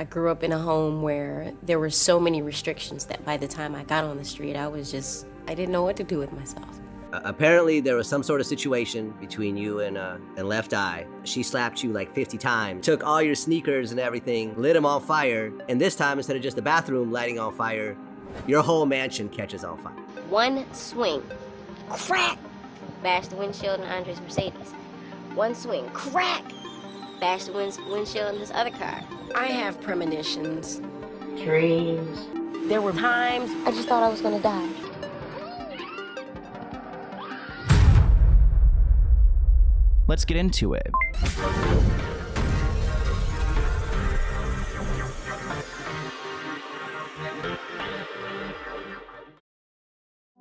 I grew up in a home where there were so many restrictions that by the time I got on the street, I didn't know what to do with myself. Apparently, there was some sort of situation between you and Left Eye. She slapped you like 50 times, took all your sneakers and everything, lit them on fire, and this time, instead of just the bathroom lighting on fire, your whole mansion catches on fire. One swing, crack, bashed the windshield in Andre's Mercedes. One swing, crack, bashed the windshield in this other car. I have premonitions, dreams. There were times I just thought I was gonna die. Let's get into it.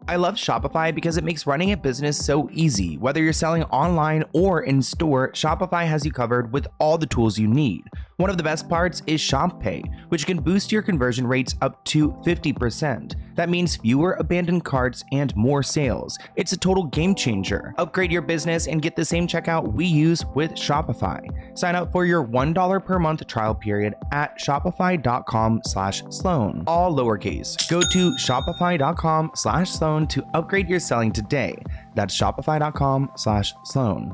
I love Shopify because it makes running a business so easy. Whether you're selling online or in store, Shopify has you covered with all the tools you need. One of the best parts is Shop Pay, which can boost your conversion rates up to 50%. That means fewer abandoned carts and more sales. It's a total game changer. Upgrade your business and get the same checkout we use with Shopify. Sign up for your $1 per month trial period at shopify.com/Sloan. All lowercase. Go to shopify.com/Sloan to upgrade your selling today. That's shopify.com/Sloan.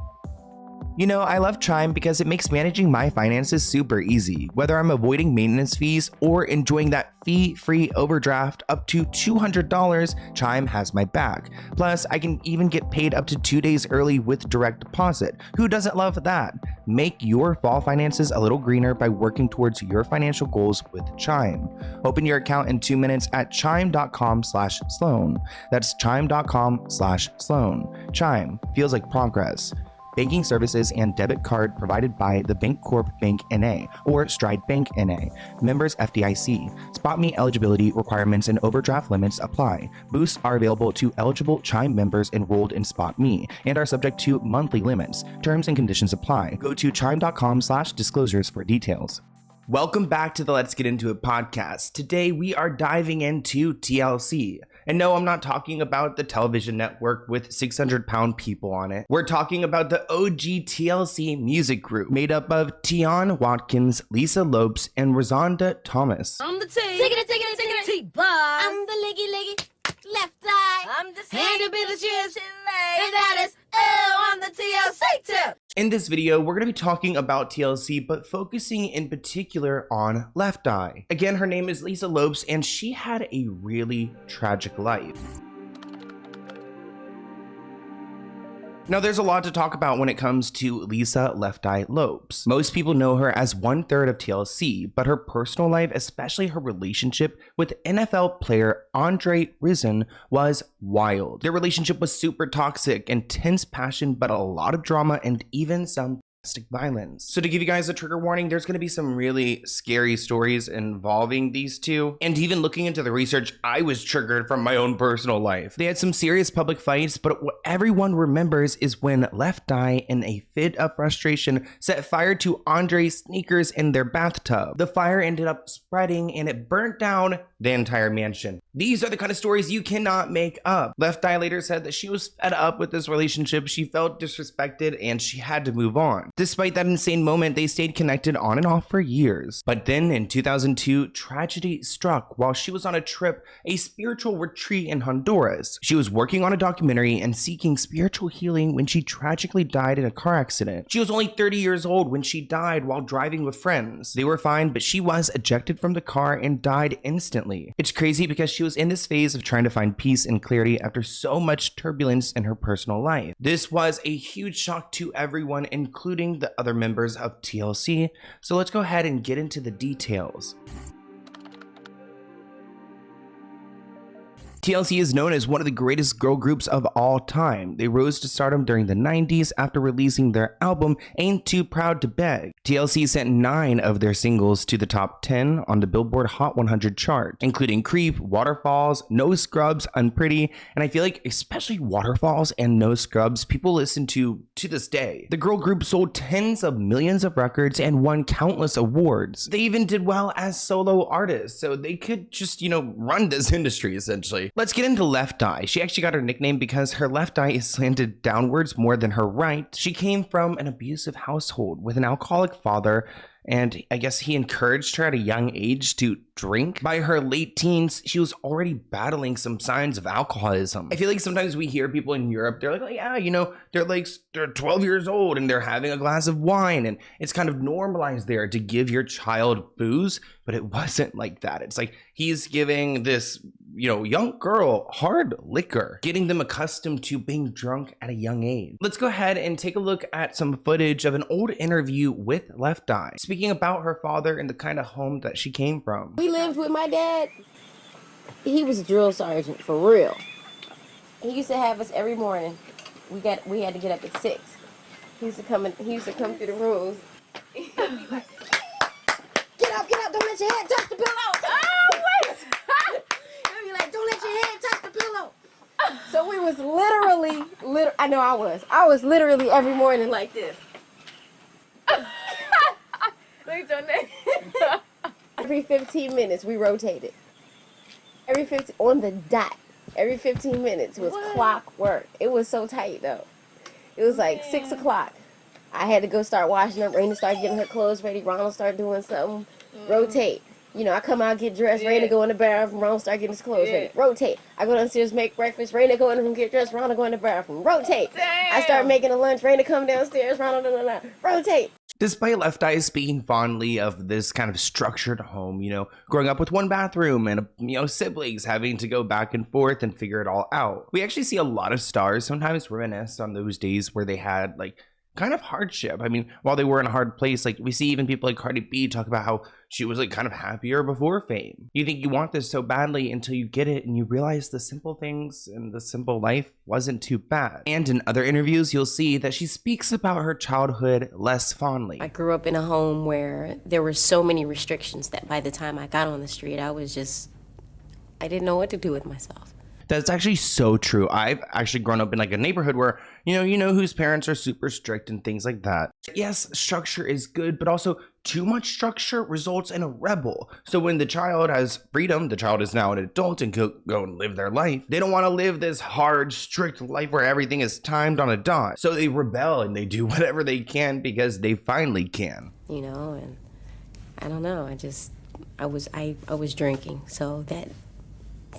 You know, I love Chime because it makes managing my finances super easy. Whether I'm avoiding maintenance fees or enjoying that fee-free overdraft up to $200, Chime has my back. Plus, I can even get paid up to 2 days early with direct deposit. Who doesn't love that? Make your fall finances a little greener by working towards your financial goals with Chime. Open your account in 2 minutes at chime.com/Sloan. That's chime.com/Sloan. Chime feels like progress. Banking services and debit card provided by the Bancorp Bank N.A. or Stride Bank N.A. Members FDIC. SpotMe eligibility requirements and overdraft limits apply. Boosts are available to eligible Chime members enrolled in SpotMe and are subject to monthly limits. Terms and conditions apply. Go to chime.com/disclosures for details. Welcome back to the Let's Get Into It podcast. Today we are diving into TLC. And no, I'm not talking about the television network with 600-pound people on it. We're talking about the OG TLC music group made up of Tian Watkins, Lisa Lopes, and Rosanda Thomas. I'm the T-Boss. I'm the leggy left eye. I'm the Hand to be the shit. And that is, I'm the TLC too. In this video, we're going to be talking about TLC, but focusing in particular on Left Eye. Again, her name is Lisa Lopes, and she had a really tragic life. Now, there's a lot to talk about when it comes to Lisa Left Eye Lopes. Most people know her as 1/3 of TLC, but her personal life, especially her relationship with NFL player Andre Rison, was wild. Their relationship was super toxic, intense passion, but a lot of drama and even some domestic violence. So to give you guys a trigger warning, there's going to be some really scary stories involving these two. And even looking into the research, I was triggered from my own personal life. They had some serious public fights, but what everyone remembers is when Left Eye, in a fit of frustration, set fire to Andre's sneakers in their bathtub. The fire ended up spreading and it burnt down the entire mansion. These are the kind of stories you cannot make up. Left Eye later said that she was fed up with this relationship, she felt disrespected, and she had to move on. Despite that insane moment, they stayed connected on and off for years. But then in 2002, tragedy struck while she was on a trip, a spiritual retreat in Honduras. She was working on a documentary and seeking spiritual healing when she tragically died in a car accident. She was only 30 years old when she died while driving with friends. They were fine, but she was ejected from the car and died instantly. It's crazy because she was in this phase of trying to find peace and clarity after so much turbulence in her personal life. This was a huge shock to everyone, including the other members of TLC. So let's go ahead and get into the details. TLC is known as one of the greatest girl groups of all time. They rose to stardom during the 90s after releasing their album Ain't Too Proud to Beg. TLC sent 9 of their singles to the top 10 on the Billboard Hot 100 chart, including Creep, Waterfalls, No Scrubs, Unpretty, and I feel like especially Waterfalls and No Scrubs people listen to this day. The girl group sold tens of millions of records and won countless awards. They even did well as solo artists, so they could just, run this industry essentially. Let's get into Left Eye. She actually got her nickname because her left eye is slanted downwards more than her right. She came from an abusive household with an alcoholic father and I guess he encouraged her at a young age to drink. By her late teens, she was already battling some signs of alcoholism. I feel like sometimes we hear people in Europe, they're like, oh, yeah, you know, they're 12 years old and they're having a glass of wine, and it's kind of normalized there to give your child booze, but it wasn't like that. It's like he's giving this, you know, young girl hard liquor, getting them accustomed to being drunk at a young age. Let's go ahead and take a look at some footage of an old interview with Left Eye, speaking about her father and the kind of home that she came from. We lived with my dad. He was a drill sergeant for real. He used to have us every morning. We had to get up at 6. He used to come through the rooms. He'd be like, get up, don't let your head touch the pillow. Oh, wait. He'd be like, don't let your head touch the pillow. So we was literally, I was literally every morning like this. Every 15 minutes we rotated. On the dot. Every 15 minutes was clockwork. It was so tight though. It was like 6 o'clock. I had to go start washing up. Raina started getting her clothes ready. Ronald started doing something. Rotate. You know, I come out, get dressed. Raina go in the bathroom. Ronald start getting his clothes ready. Rotate. I go downstairs, make breakfast. Raina go in the room, get dressed. Ronald go in the bathroom. Rotate. Damn. I start making a lunch. Raina come downstairs. Ronald rotate. Despite Left Eye speaking fondly of this kind of structured home, you know, growing up with one bathroom and, you know, siblings having to go back and forth and figure it all out, we actually see a lot of stars sometimes reminisce on those days where they had like kind of hardship. I mean, while they were in a hard place, like we see even people like Cardi B talk about how she was like kind of happier before fame. You think you want this so badly until you get it and you realize the simple things and the simple life wasn't too bad. And in other interviews, you'll see that she speaks about her childhood less fondly. I grew up in a home where there were so many restrictions that by the time I got on the street, I didn't know what to do with myself. That's actually so true. I've actually grown up in like a neighborhood where, you know whose parents are super strict and things like that. Yes, structure is good, but also too much structure results in a rebel. So when the child has freedom, the child is now an adult and go and live their life. They don't want to live this hard, strict life where everything is timed on a dot. So they rebel and they do whatever they can because they finally can. You know, and I don't know. I was drinking, so that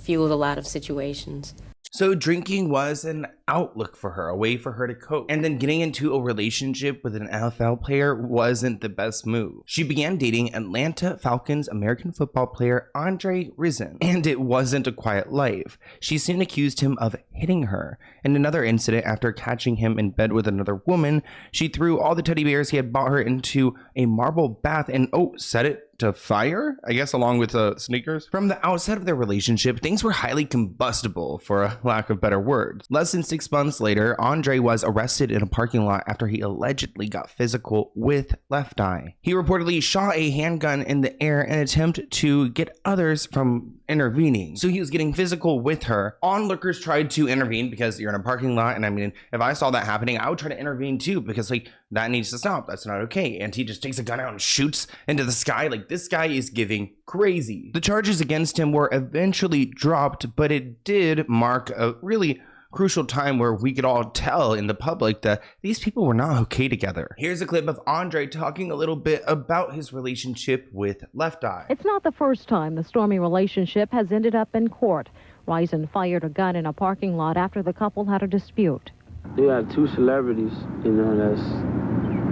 fueled a lot of situations. So drinking was an outlook for her, a way for her to cope. And then getting into a relationship with an NFL player wasn't the best move. She began dating Atlanta Falcons American football player Andre Rison, and it wasn't a quiet life. She soon accused him of hitting her. In another incident, after catching him in bed with another woman, she threw all the teddy bears he had bought her into a marble bath and set it to fire, I guess, along with sneakers. From the outset of their relationship, things were highly combustible, for a lack of better words. Less than 6 months later, Andre was arrested in a parking lot after he allegedly got physical with Left Eye. He reportedly shot a handgun in the air in an attempt to get others from intervening. So he was getting physical with her. Onlookers tried to intervene because you're in a parking lot, and I mean, if I saw that happening, I would try to intervene too, because like, that needs to stop. That's not okay. And he just takes a gun out and shoots into the sky. Like, this guy is giving crazy. The charges against him were eventually dropped, but it did mark a really crucial time where we could all tell in the public that these people were not okay together. Here's a clip of Andre talking a little bit about his relationship with Left Eye. It's not the first time the stormy relationship has ended up in court. Rison fired a gun in a parking lot after the couple had a dispute. You have two celebrities, you know,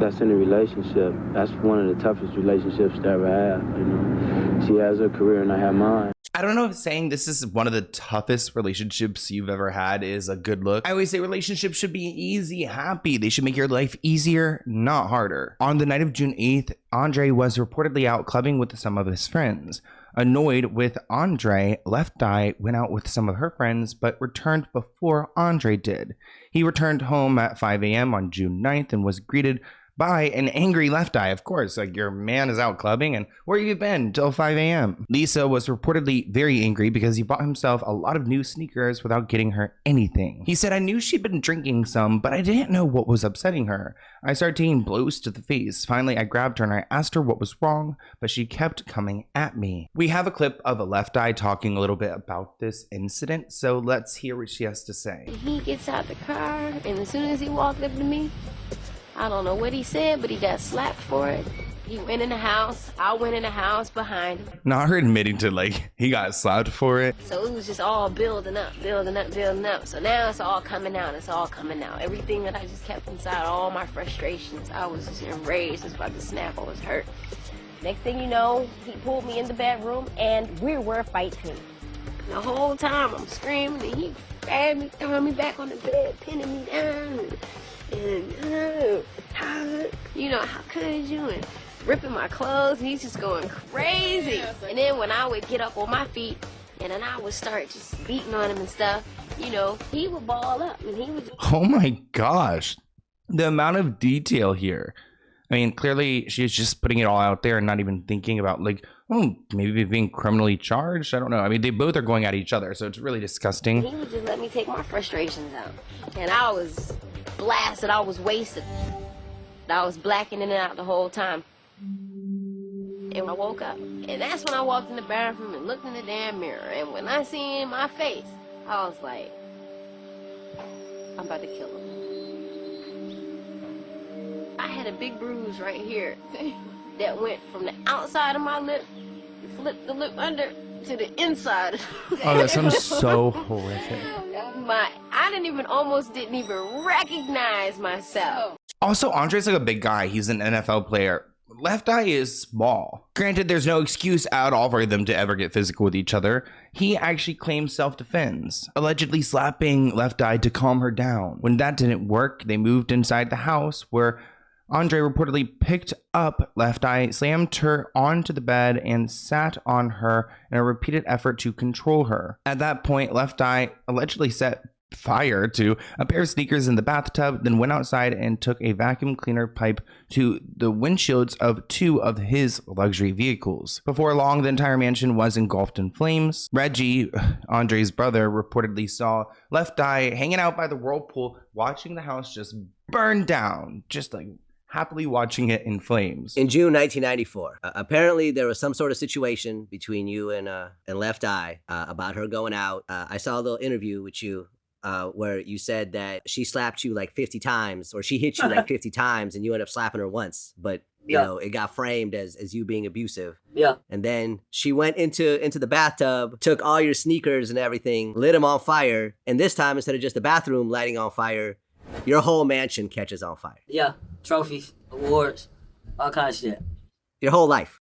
that's in a relationship. That's one of the toughest relationships to ever have, you know. She has her career and I have mine. I don't know if saying this is one of the toughest relationships you've ever had is a good look. I always say relationships should be easy, happy. They should make your life easier, not harder. On the night of June 8th, Andre was reportedly out clubbing with some of his friends. Annoyed with Andre, Left Eye went out with some of her friends, but returned before Andre did. He returned home at 5 a.m. on June 9th and was greeted by an angry Left Eye, of course. Like, your man is out clubbing, and where have you been till 5 a.m.? Lisa was reportedly very angry because he bought himself a lot of new sneakers without getting her anything. He said, I knew she'd been drinking some, but I didn't know what was upsetting her. I started taking blows to the face. Finally, I grabbed her and I asked her what was wrong, but she kept coming at me. We have a clip of a Left Eye talking a little bit about this incident, so let's hear what she has to say. He gets out the car, and as soon as he walked up to me, I don't know what he said, but he got slapped for it. He went in the house. I went in the house behind him. Not her admitting to like he got slapped for it. So it was just all building up, building up, building up. So now it's all coming out. It's all coming out. Everything that I just kept inside, all my frustrations. I was just enraged. I was about to snap. I was hurt. Next thing you know, he pulled me in the bedroom and we were fighting. The whole time I'm screaming and he grabbed me, throwing me back on the bed, pinning me down. And how could you? And ripping my clothes, and he's just going crazy. And then when I would get up on my feet and then I would start just beating on him and stuff, he would ball up and he would Oh my gosh. The amount of detail here. I mean, clearly she's just putting it all out there and not even thinking about like, oh, maybe being criminally charged. I don't know. I mean, they both are going at each other, so it's really disgusting. He would just let me take my frustrations out. And I was blasted. I was wasted. I was blacking in and out the whole time. And I woke up. And that's when I walked in the bathroom and looked in the damn mirror. And when I seen my face, I was like, I'm about to kill him. I had a big bruise right here that went from the outside of my lip, flipped the lip under to the inside. Oh, that sounds so horrific. I didn't even recognize myself. Also, Andre's like a big guy. He's an NFL player. Left Eye is small. Granted, there's no excuse at all for them to ever get physical with each other. He actually claims self-defense, allegedly slapping Left Eye to calm her down. When that didn't work, they moved inside the house where Andre reportedly picked up Left Eye, slammed her onto the bed, and sat on her in a repeated effort to control her. At that point, Left Eye allegedly set fire to a pair of sneakers in the bathtub, then went outside and took a vacuum cleaner pipe to the windshields of two of his luxury vehicles. Before long, the entire mansion was engulfed in flames. Reggie, Andre's brother, reportedly saw Left Eye hanging out by the whirlpool, watching the house just burn down, just like happily watching it in flames. In June 1994, apparently there was some sort of situation between you and Left Eye about her going out. I saw a little interview with you where you said that she slapped you like 50 times, or she hit you like 50 times, and you ended up slapping her once, but you know it got framed as you being abusive. Yeah. And then she went into the bathtub, took all your sneakers and everything, lit them on fire, and this time instead of just the bathroom lighting on fire, your whole mansion catches on fire. Yeah. Trophies, awards, all kinds of shit. Your whole life.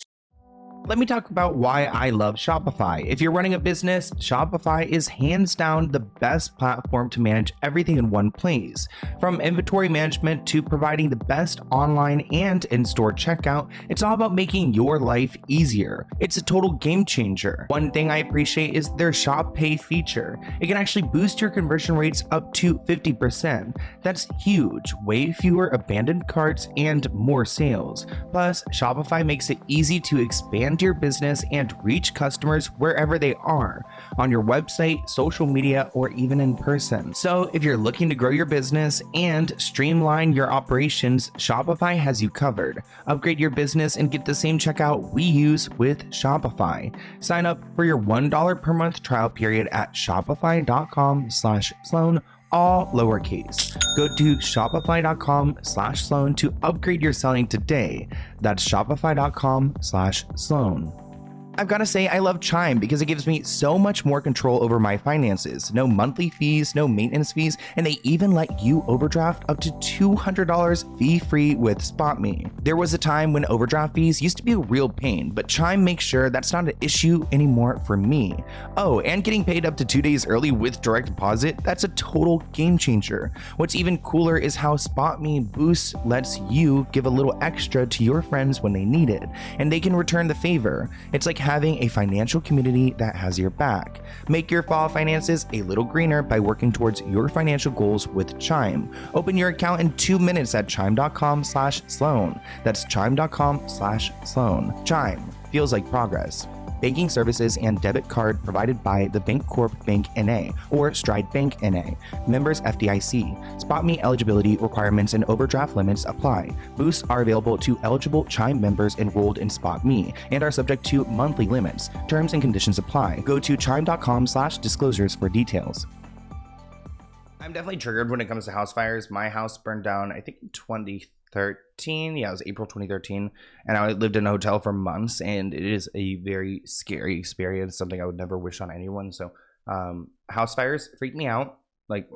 Let me talk about why I love Shopify. If you're running a business, Shopify is hands down the best platform to manage everything in one place. From inventory management to providing the best online and in-store checkout, it's all about making your life easier. It's a total game changer. One thing I appreciate is their Shop Pay feature. It can actually boost your conversion rates up to 50%. That's huge. Way fewer abandoned carts and more sales. Plus, Shopify makes it easy to expand your business and reach customers wherever they are, on your website, social media, or even in person. So if you're looking to grow your business and streamline your operations, Shopify has you covered. Upgrade your business and get the same checkout we use with Shopify. Sign up for your $1 per month trial period at shopify.com/Sloan, all lowercase. Go to shopify.com/Sloan to upgrade your selling today. That's shopify.com/Sloan. I've got to say, I love Chime because it gives me so much more control over my finances. No monthly fees, no maintenance fees, and they even let you overdraft up to $200 fee-free with SpotMe. There was a time when overdraft fees used to be a real pain, but Chime makes sure that's not an issue anymore for me. Oh, and getting paid up to 2 days early with direct deposit, that's a total game changer. What's even cooler is how SpotMe Boost lets you give a little extra to your friends when they need it, and they can return the favor. It's like having a financial community that has your back. Make your fall finances a little greener by working towards your financial goals with Chime. Open your account in 2 minutes at chime.com/Sloan. That's chime.com/Sloan. Chime feels like progress. Banking services and debit card provided by the Bancorp Bank N.A. or Stride Bank N.A. Members FDIC. SpotMe eligibility requirements and overdraft limits apply. Boosts are available to eligible Chime members enrolled in SpotMe and are subject to monthly limits. Terms and conditions apply. Go to chime.com/disclosures for details. I'm definitely triggered when it comes to house fires. My house burned down, I think in 2013. Yeah, it was April 2013. And I lived in a hotel for months, and it is a very scary experience, something I would never wish on anyone. So house fires freak me out. Like,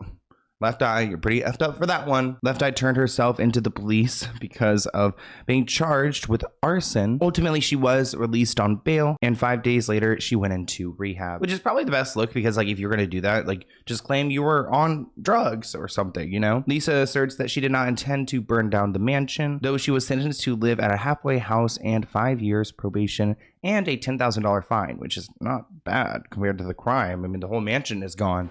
Left Eye, you're pretty effed up for that one. Left Eye turned herself into the police because of being charged with arson. Ultimately, she was released on bail, and 5 days later, she went into rehab, which is probably the best look because, like, if you're going to do that, like, just claim you were on drugs or something, you know? Lisa asserts that she did not intend to burn down the mansion, though she was sentenced to live at a halfway house and 5 years probation and a $10,000 fine, which is not bad compared to the crime. I mean, the whole mansion is gone.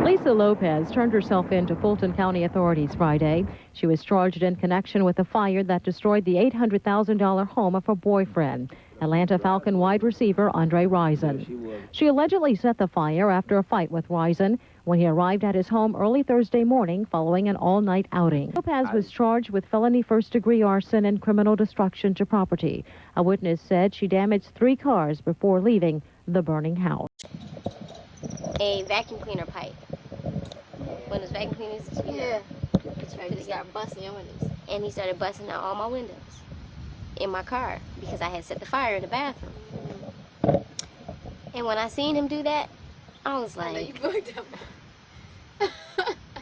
Lisa Lopes turned herself in to Fulton County authorities Friday. She was charged in connection with a fire that destroyed the $800,000 home of her boyfriend, Atlanta Falcon wide receiver Andre Rison. She allegedly set the fire after a fight with Rison when he arrived at his home early Thursday morning following an all-night outing. Lopes was charged with felony first-degree arson and criminal destruction to property. A witness said she damaged 3 cars before leaving the burning house. A vacuum cleaner pipe. One of those vacuum cleaners, Yeah. He started busting your windows. and he started busting out all my windows in my car because I had set the fire in the bathroom. And when I seen him do that, I was like,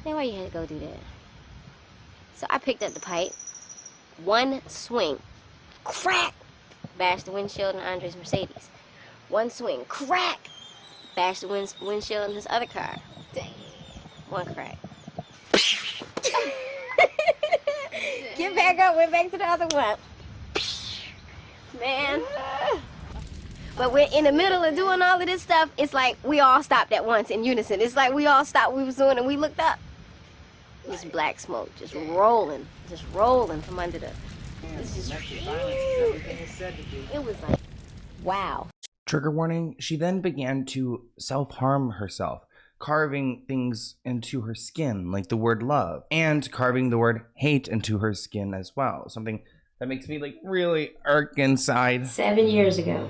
then why you had to go do that? So I picked up the pipe, one swing, crack, bashed the windshield in Andre's Mercedes. One swing, crack, bashed the windshield in his other car. Dang. One crack. Get back up, went back to the other one. Man. But we're in the middle of doing all of this stuff. It's like we all stopped at once in unison. It's like we all stopped what we was doing and we looked up. This black smoke just rolling from under the. It's just. It was like, wow. Trigger warning, she then began to self-harm herself, carving things into her skin, like the word love, and carving the word hate into her skin as well. Something that makes me like really irk inside. 7 years ago,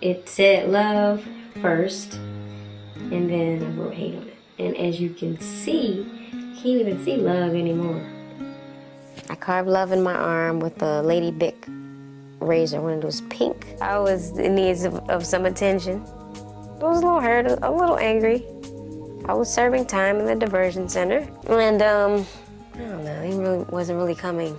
it said love first, and then I wrote hate on it. And as you can see, you can't even see love anymore. I carved love in my arm with a Lady Bic razor when it was pink. I was in need of some attention. I was a little hurt, a little angry. I was serving time in the diversion center. And, I don't know, he wasn't really coming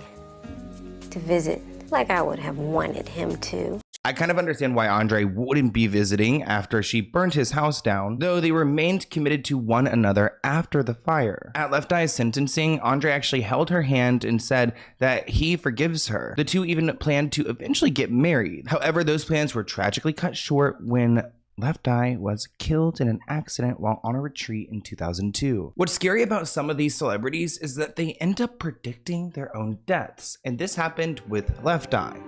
to visit like I would have wanted him to. I kind of understand why Andre wouldn't be visiting after she burnt his house down, though they remained committed to one another after the fire. At Left Eye's sentencing, Andre actually held her hand and said that he forgives her. The two even planned to eventually get married. However, those plans were tragically cut short when Left Eye was killed in an accident while on a retreat in 2002. What's scary about some of these celebrities is that they end up predicting their own deaths, and this happened with Left Eye.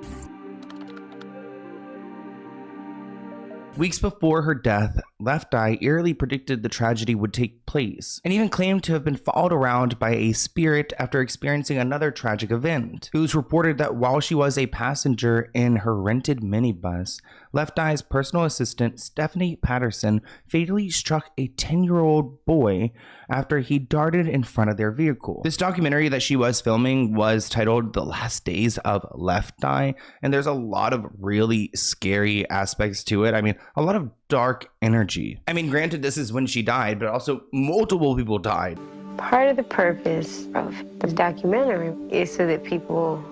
Weeks before her death, Left Eye eerily predicted the tragedy would take place, and even claimed to have been followed around by a spirit after experiencing another tragic event. It was reported that while she was a passenger in her rented minibus, Left Eye's personal assistant, Stephanie Patterson, fatally struck a 10-year-old boy after he darted in front of their vehicle. This documentary that she was filming was titled The Last Days of Left Eye, and there's a lot of really scary aspects to it. I mean, a lot of dark energy. I mean, granted, this is when she died, but also multiple people died. Part of the purpose of the documentary is so that people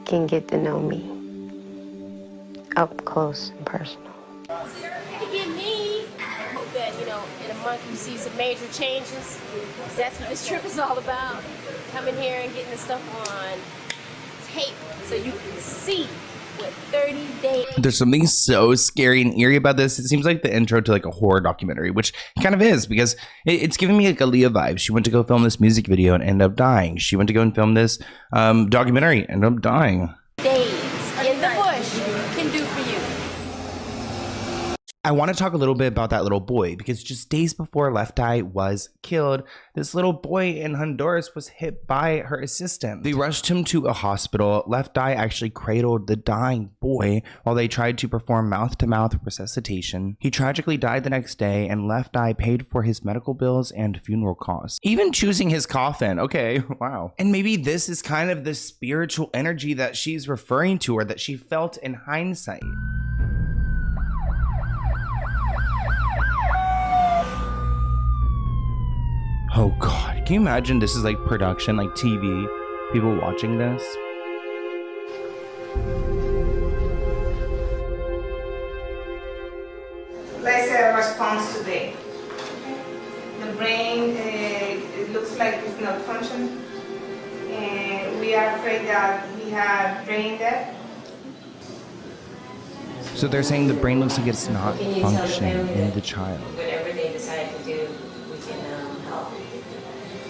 can get to know me up close and personal. Get me. Hope that, in a month you see some major changes. That's what this trip is all about. Coming here and getting the stuff on tape so you can see what 30 days. There's something so scary and eerie about this. It seems like the intro to like a horror documentary, which it kind of is, because it's giving me like a Leah vibe. She went to go film this music video and ended up dying. She went to go and film this documentary and ended up dying. Days in the bush can do for you. I want to talk a little bit about that little boy, because just days before Left Eye was killed, this little boy in Honduras was hit by her assistant. They rushed him to a hospital. Left Eye actually cradled the dying boy while they tried to perform mouth-to-mouth resuscitation. He tragically died the next day, and Left Eye paid for his medical bills and funeral costs, even choosing his coffin. Okay, wow. And maybe this is kind of the spiritual energy that she's referring to, or that she felt in hindsight. Oh God, can you imagine this is like production, like TV, people watching this? Let's say a response today. The brain, it looks like it's not functioning, and we are afraid that we have brain death. So they're saying the brain looks like it's not functioning in the child. Whatever they decide to do, we can help.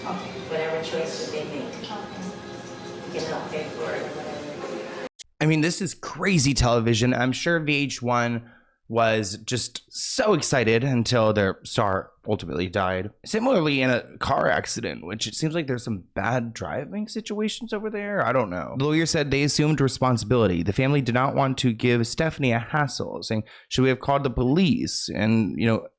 Okay. Whatever choices they make, we can help pay for it or whatever. I mean, this is crazy television. I'm sure VH1 was just so excited until their star ultimately died. Similarly, in a car accident, which it seems like there's some bad driving situations over there. I don't know. The lawyer said they assumed responsibility. The family did not want to give Stephanie a hassle, saying, should we have called the police? And,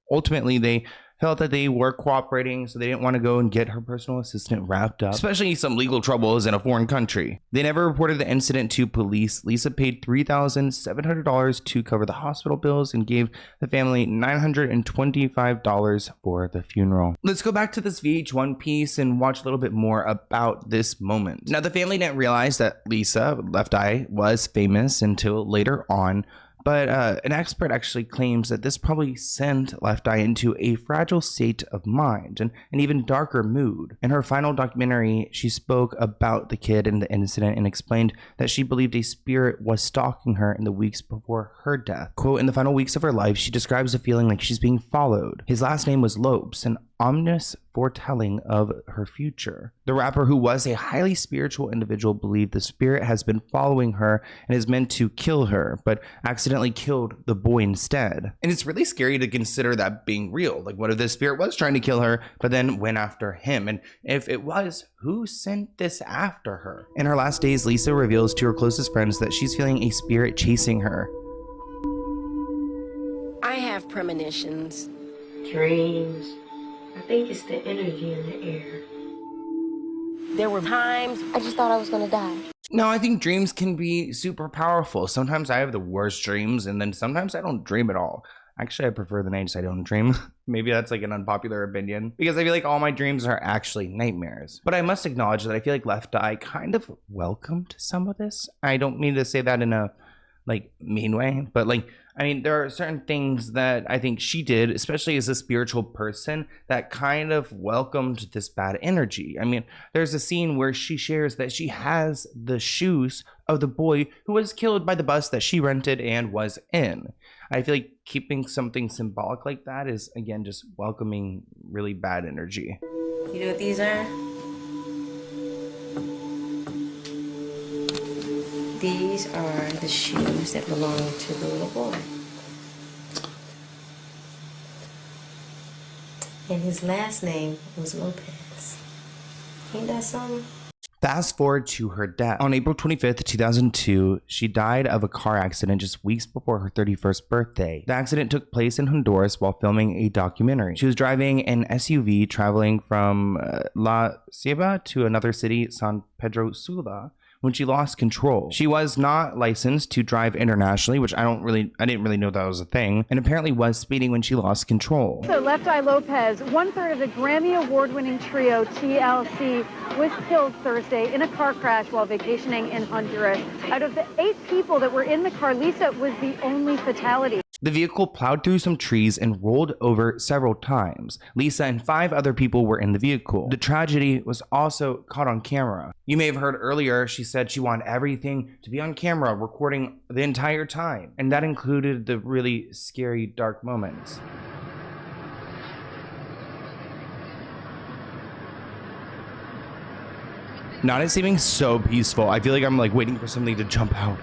ultimately they felt that they were cooperating, so they didn't want to go and get her personal assistant wrapped up, especially some legal troubles in a foreign country. They never reported the incident to police. Lisa paid $3,700 to cover the hospital bills and gave the family $925 for the funeral. Let's go back to this VH1 piece and watch a little bit more about this moment. Now, the family didn't realize that Lisa, Left Eye, was famous until later on. But an expert actually claims that this probably sent Left Eye into a fragile state of mind and an even darker mood. In her final documentary, she spoke about the kid and the incident and explained that she believed a spirit was stalking her in the weeks before her death. Quote, in the final weeks of her life, she describes a feeling like she's being followed. His last name was Lopes, an ominous foretelling of her future. The rapper, who was a highly spiritual individual, believed the spirit has been following her and is meant to kill her, but accidentally killed the boy instead. And it's really scary to consider that being real. Like, what if the spirit was trying to kill her, but then went after him? And if it was, who sent this after her? In her last days, Lisa reveals to her closest friends that she's feeling a spirit chasing her. I have premonitions. Dreams. I think it's the energy in the air. There were times I just thought I was gonna die. No, I think dreams can be super powerful. Sometimes I have the worst dreams, and then sometimes I don't dream at all. Actually, I prefer the nights I don't dream. Maybe that's like an unpopular opinion, because I feel like all my dreams are actually nightmares. But I must acknowledge that I feel like Left Eye kind of welcomed some of this. I don't mean to say that in a mean way, but there are certain things that I think she did, especially as a spiritual person, that kind of welcomed this bad energy. I mean, there's a scene where she shares that she has the shoes of the boy who was killed by the bus that she rented and was in. I feel like keeping something symbolic like that is, again, just welcoming really bad energy. You know what these are? These are the shoes that belong to the little boy. And his last name was Lopes. Ain't that something? Fast forward to her death. On April 25th, 2002, she died of a car accident just weeks before her 31st birthday. The accident took place in Honduras while filming a documentary. She was driving an SUV traveling from La Ceiba to another city, San Pedro Sula, when she lost control. She was not licensed to drive internationally, which I didn't really know that was a thing, and apparently was speeding when she lost control. So Left Eye Lopes, one-third of the Grammy Award-winning trio TLC, was killed Thursday in a car crash while vacationing in Honduras. Out of the 8 people that were in the car, Lisa was the only fatality. The vehicle plowed through some trees and rolled over several times. Lisa and 5 other people were in the vehicle. The tragedy was also caught on camera. You may have heard earlier she said she wanted everything to be on camera, recording the entire time. And that included the really scary, dark moments. Not it seeming so peaceful. I feel like I'm waiting for something to jump out.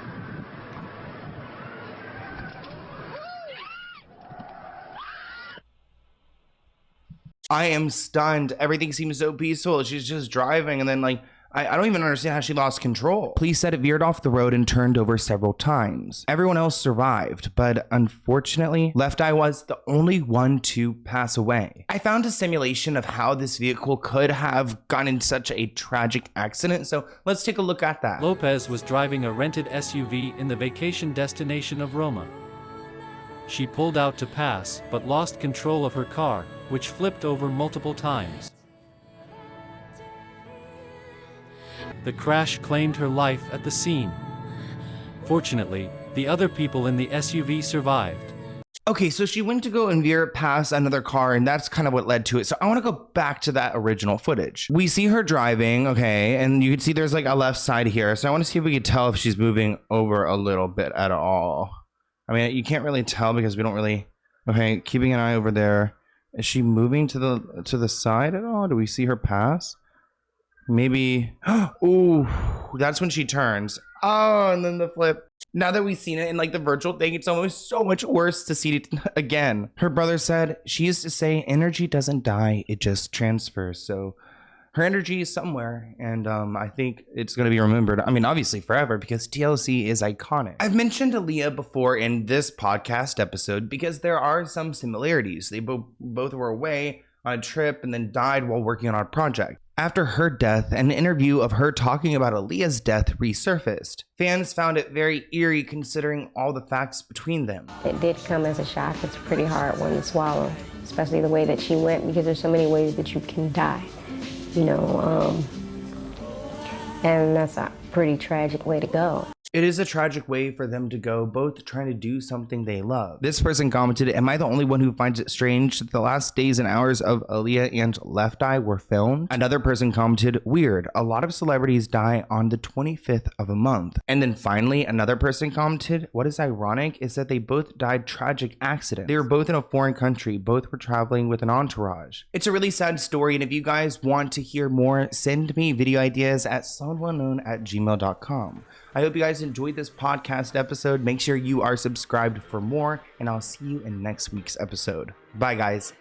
I am stunned. Everything seems so peaceful. She's just driving and then like, I don't even understand how she lost control. Police said it veered off the road and turned over several times. Everyone else survived, but unfortunately, Left Eye was the only one to pass away. I found a simulation of how this vehicle could have gotten in such a tragic accident, so let's take a look at that. Lopes was driving a rented SUV in the vacation destination of Roma. She pulled out to pass, but lost control of her car, which flipped over multiple times. The crash claimed her life at the scene. Fortunately, the other people in the SUV survived. Okay, so she went to go and veer past another car, and that's kind of what led to it. So I want to go back to that original footage. We see her driving, okay, and you can see there's like a left side here. So I want to see if we can tell if she's moving over a little bit at all. I mean, you can't really tell because we don't really... Okay, keeping an eye over there. Is she moving to the side at all? Do we see her pass? Maybe. Ooh, that's when she turns. Oh, and then the flip. Now that we've seen it in like the virtual thing, it's almost so much worse to see it again. Her brother said she used to say energy doesn't die, it just transfers. So her energy is somewhere, and I think it's going to be remembered. I mean, obviously forever, because TLC is iconic. I've mentioned Aaliyah before in this podcast episode because there are some similarities. They both were away on a trip and then died while working on our project. After her death, an interview of her talking about Aaliyah's death resurfaced. Fans found it very eerie considering all the facts between them. It did come as a shock. It's a pretty hard one to swallow, especially the way that she went, because there's so many ways that you can die, you know, and that's a pretty tragic way to go. It is a tragic way for them to go, both trying to do something they love. This person commented, am I the only one who finds it strange that the last days and hours of Aaliyah and Left Eye were filmed? Another person commented, weird, a lot of celebrities die on the 25th of a month. And then finally, another person commented, what is ironic is that they both died tragic accidents. They were both in a foreign country, both were traveling with an entourage. It's a really sad story, and if you guys want to hear more, send me video ideas at someoneknown@gmail.com. I hope you guys enjoyed this podcast episode. Make sure you are subscribed for more, and I'll see you in next week's episode. Bye, guys.